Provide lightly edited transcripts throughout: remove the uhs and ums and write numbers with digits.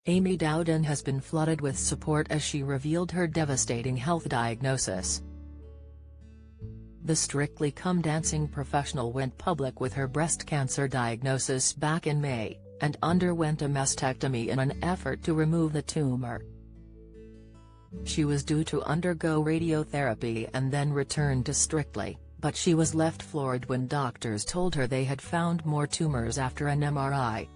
Amy Dowden has been flooded with support as she revealed her devastating health diagnosis. The Strictly Come Dancing professional went public with her breast cancer diagnosis back in May, and underwent a mastectomy in an effort to remove the tumor. She was due to undergo radiotherapy and then return to Strictly, but she was left floored when doctors told her they had found more tumors after an MRI.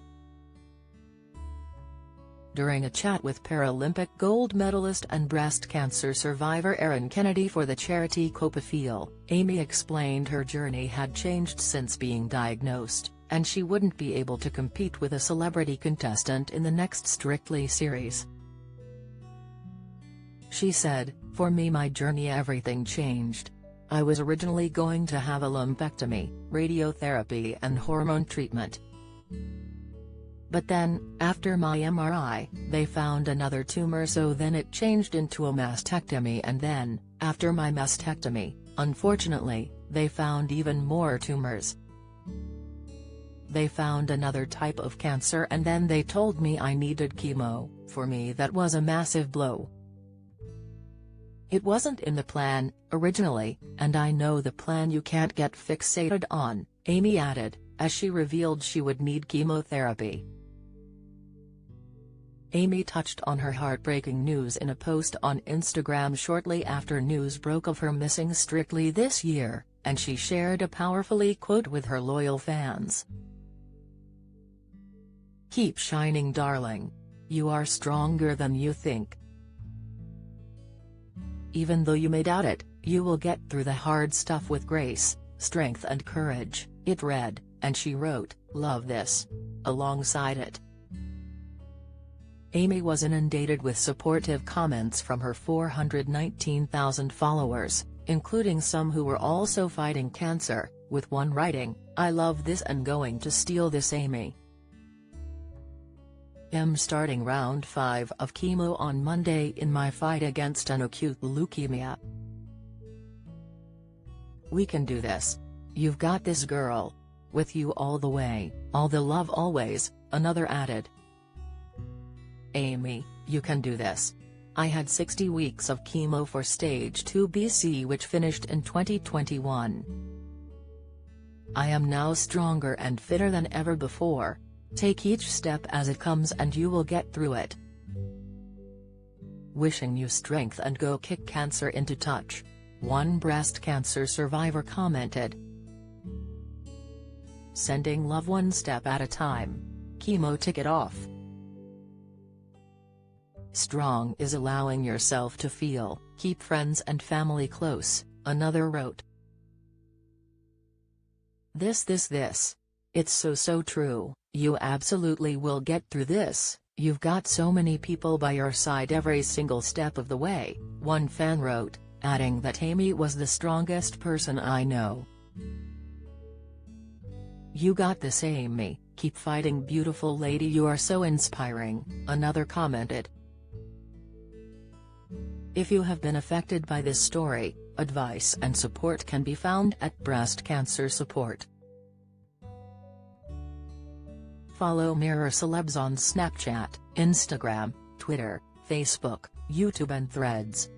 During a chat with Paralympic gold medalist and breast cancer survivor Erin Kennedy for the charity Copafeel, Amy explained her journey had changed since being diagnosed, and she wouldn't be able to compete with a celebrity contestant in the next Strictly series. She said, "For me, my journey, everything changed. I was originally going to have a lumpectomy, radiotherapy and hormone treatment. But then, after my MRI, they found another tumor, so then it changed into a mastectomy, and then, after my mastectomy, unfortunately, they found even more tumors. They found another type of cancer, and then they told me I needed chemo. For me, that was a massive blow. It wasn't in the plan, originally, and I know the plan you can't get fixated on," Amy added, as she revealed she would need chemotherapy. Amy touched on her heartbreaking news in a post on Instagram shortly after news broke of her missing Strictly this year, and she shared a powerful quote with her loyal fans. "Keep shining, darling. You are stronger than you think. Even though you may doubt it, you will get through the hard stuff with grace, strength and courage," it read, and she wrote, "Love this," alongside it. Amy was inundated with supportive comments from her 419,000 followers, including some who were also fighting cancer, with one writing, "I love this and going to steal this, Amy. I'm starting round 5 of chemo on Monday in my fight against an acute leukemia. We can do this. You've got this, girl. With you all the way, all the love always," another added. "Amy, you can do this. I had 60 weeks of chemo for stage 2 BC, which finished in 2021. I am now stronger and fitter than ever before. Take each step as it comes and you will get through it. Wishing you strength and go kick cancer into touch," one breast cancer survivor commented. "Sending love one step at a time. Chemo tick it off. Strong is allowing yourself to feel, keep friends and family close," another wrote. This. It's so true, you absolutely will get through this, you've got so many people by your side every single step of the way," one fan wrote, adding that Amy was the strongest person I know. "You got this, Amy, keep fighting, beautiful lady, you are so inspiring," another commented. If you have been affected by this story, advice and support can be found at Breast Cancer Support. Follow Mirror Celebs on Snapchat, Instagram, Twitter, Facebook, YouTube and Threads.